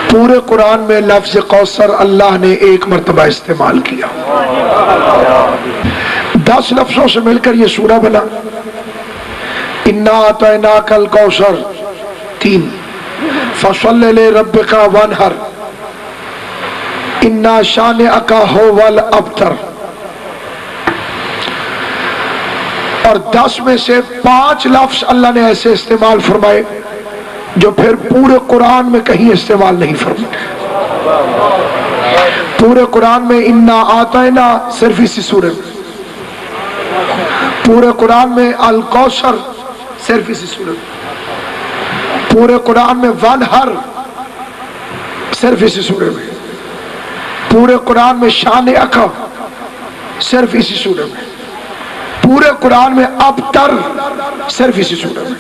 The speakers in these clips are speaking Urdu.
پورے قرآن میں لفظ کوثر اللہ نے ایک مرتبہ استعمال کیا، 10 لفظوں سے مل کر یہ سورہ بنا۔ انا اعطیناک الکوثر 3، فصل لربک وانحر، انا شانئک هو الابتر، اور 10 میں سے 5 لفظ اللہ نے ایسے استعمال فرمائے جو پھر پورے قرآن میں کہیں استعمال نہیں فرمائے۔ پورے قرآن میں انا اعطینا صرف اسی سورہ میں، پورے قرآن میں الکوثر صرف اسی سورہ میں، پورے قرآن میں وانحر صرف اسی سورہ میں، پورے قرآن میں شانئک صرف اسی سورہ میں، پورے قرآن میں ابتر صرف اسی سورہ میں۔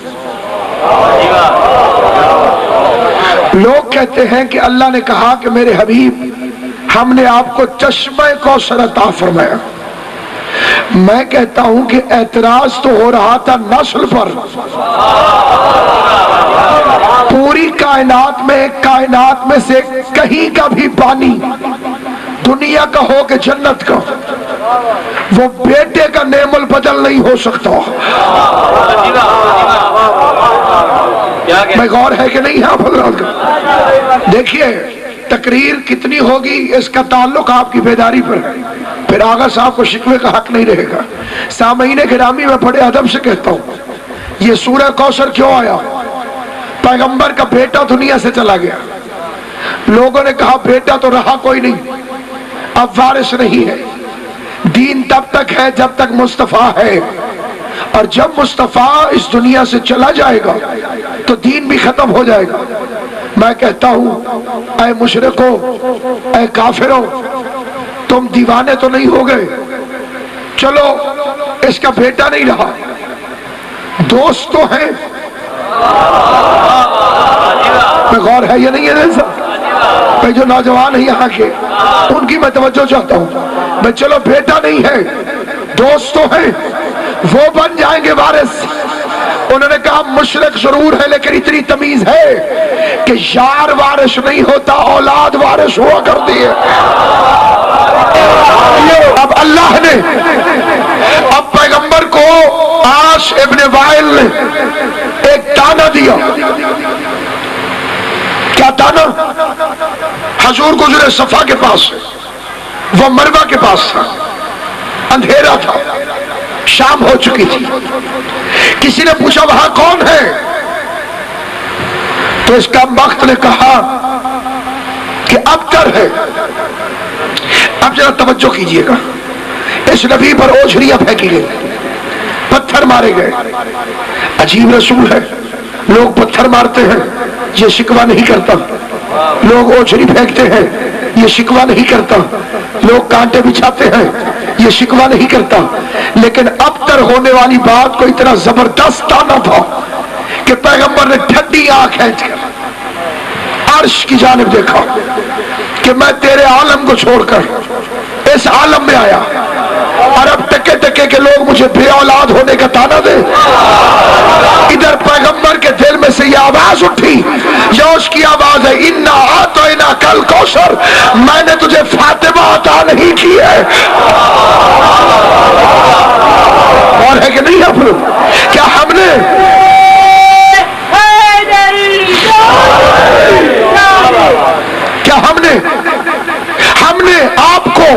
لوگ کہتے ہیں کہ اللہ نے کہا کہ میرے حبیب ہم نے آپ کو چشمہ کوثر عطا فرمایا۔ میں کہتا ہوں کہ اعتراض تو ہو رہا تھا نسل پر، پوری کائنات میں سے کہیں کا بھی پانی دنیا کا ہو کہ جنت کا، وہ بیٹے کا نعم البدل نہیں ہو سکتا۔ میں غور ہے کہ نہیں آپ حضرات کا؟ دیکھیے تقریر کتنی ہوگی اس کا تعلق آپ کی بیداری پر ہے، پھر آغا صاحب کو شکوے کا حق نہیں رہے گا۔ سامعین گرامی میں بڑے ادب سے کہتا ہوں، یہ سورہ کوثر کیوں آیا؟ پیغمبر کا بیٹا دنیا سے چلا گیا، لوگوں نے کہا بیٹا تو رہا کوئی نہیں، اب وارث نہیں ہے، دین تب تک ہے جب تک مصطفیٰ ہے، اور جب مصطفیٰ اس دنیا سے چلا جائے گا تو دین بھی ختم ہو جائے گا۔ میں کہتا ہوں اے مشرکو، اے کافرو، تم دیوانے تو نہیں ہو گئے؟ چلو اس کا بیٹا نہیں رہا، دوست تو ہیں۔ میں غور ہے یہ نہیں ہے ایسا؟ میں جو نوجوان ہیں یہاں کے ان کی میں توجہ چاہتا ہوں، میں چلو بیٹا نہیں ہے دوست تو ہیں، وہ بن جائیں گے وارث۔ انہوں نے کہا مشرک ضرور ہے لیکن اتنی تمیز ہے کہ یار وارث نہیں ہوتا، اولاد وارث ہوا کرتی ہے۔ اب اللہ نے اب پیغمبر کو عاص ابن وائل نے ایک تانا دیا۔ کیا تانا؟ حضور گزرے صفا کے پاس، وہ مروہ کے پاس تھا، اندھیرا تھا، شام ہو چکی تھی۔ کسی نے پوچھا وہاں کون ہے؟ تو اس کا وقت نے کہا کہ ابتر ہے۔ اب ذرا توجہ کیجئے گا، اس نبی پر اوجھریاں پھینکی گئی، پتھر مارے گئے۔ عجیب رسول ہے، لوگ پتھر مارتے ہیں یہ شکوہ نہیں کرتا، لوگ اوجھری پھینکتے ہیں یہ شکوہ نہیں کرتا، لوگ کانٹے بچھاتے ہیں یہ شکوہ نہیں کرتا، لیکن ابتر ہونے والی بات کو اتنا زبردست تانا تھا کہ پیغمبر نے ٹھنڈی آنکھ کھینچ کر عرش کی جانب دیکھا کہ میں تیرے عالم کو چھوڑ کر اس عالم میں آیا، اور اب ٹکے ٹکے کے لوگ مجھے بے اولاد ہونے کا تانا دے۔ ادھر پیغمبر کے دل میں سے یہ آواز اٹھی، یہ اس کی آواز ہے، انا اعطیناک الکوثر، میں نے تجھے فاطمہ عطا نہیں کی ہے۔ اور ہے کہ نہیں ہے؟ کیا ہم نے آپ کو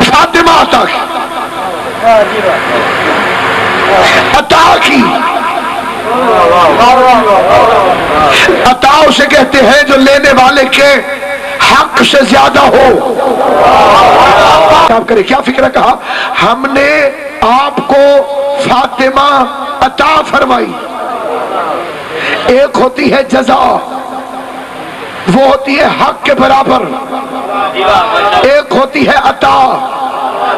فاطمہ عطا کی؟ عطا اسے کہتے ہیں جو لینے والے کے حق سے زیادہ ہو۔ آپ کرے کیا فکر کہا؟ ہم نے آپ کو فاطمہ عطا فرمائی۔ ایک ہوتی ہے جزا، وہ ہوتی ہے حق کے برابر، ایک ہوتی ہے عطا،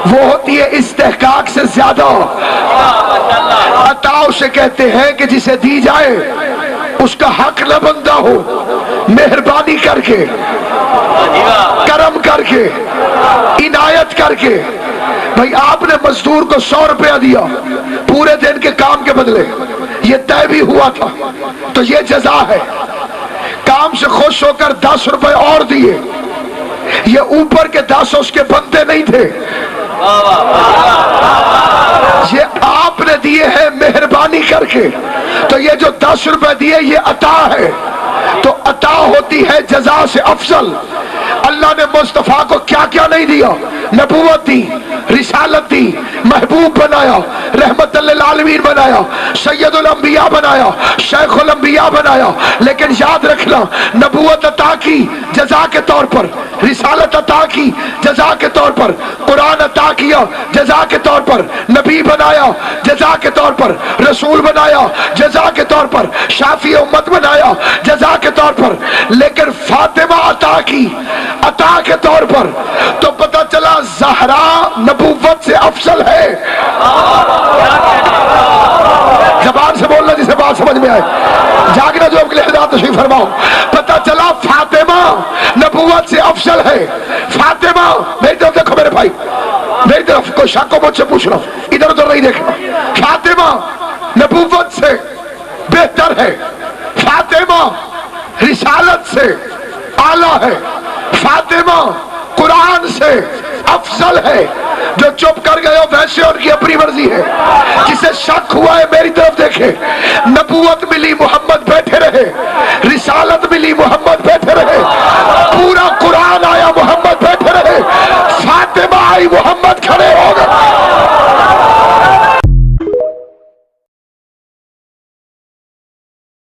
وہ ہوتی ہے استحقاق سے زیادہ۔ عطا اسے کہتے ہیں کہ جسے دی جائے اس کا حق نہ بنتا ہو، مہربانی کر کے، کرم کر کے، عنایت کر کے۔ بھائی آپ نے مزدور کو 100 روپیہ دیا پورے دن کے کام کے بدلے، یہ طے بھی ہوا تھا، تو یہ جزا ہے۔ کام کام سے خوش ہو کر 10 روپے اور دیے. یہ اوپر کے 10 اس کے بندے نہیں تھے، یہ آپ نے دیے ہیں مہربانی کر کے. تو یہ جو 10 روپے دیے یہ عطا ہے. تو عطا ہوتی ہے جزا سے افضل. اللہ نے مصطفیٰ کو کیا کیا نہیں دیا؟ نبوت دی، رسالت دی، محبوب بنایا، رحمت للعالمین بنایا، سید الانبیاء بنایا، شیخ الانبیاء بنایا. لیکن یاد رکھنا، نبوت عطا کی جزا کے طور پر، رسالت عطا کی جزا کے طور پر، قرآن عطا کیا جزا کے طور پر، نبی بنایا جزا کے طور پر، رسول بنایا جزا کے طور پر، شافی امت بنایا جزا کے طور پر. لیکن فاطمہ عطا کی عطا کے طور پر. تو پتہ چلا زہرا نبوت سے افضل ہے. زبان سے بولنا جسے بات سمجھ میں آئے. جاگنا جو اپنے حضرات تشریف فرماؤ. پتہ چلا فاطمہ نبوت سے افضل ہے. فاطمہ، میری طرف دیکھو میرے بھائی، میری طرف، کوئی شک کو مجھ سے پوچھ رہا ہوں، ادھر ادھر نہیں دیکھنا. فاطمہ نبوت سے بہتر ہے. فاطمہ رسالت سے اعلیٰ ہے. فاطمہ قرآن سے افضل ہے. جو چپ کر گئے ہو ویسے ان کی اپنی مرضی ہے. جسے شک ہوا ہے میری طرف دیکھے. نبوت ملی محمد بیٹھے رہے، رسالت ملی محمد بیٹھے رہے.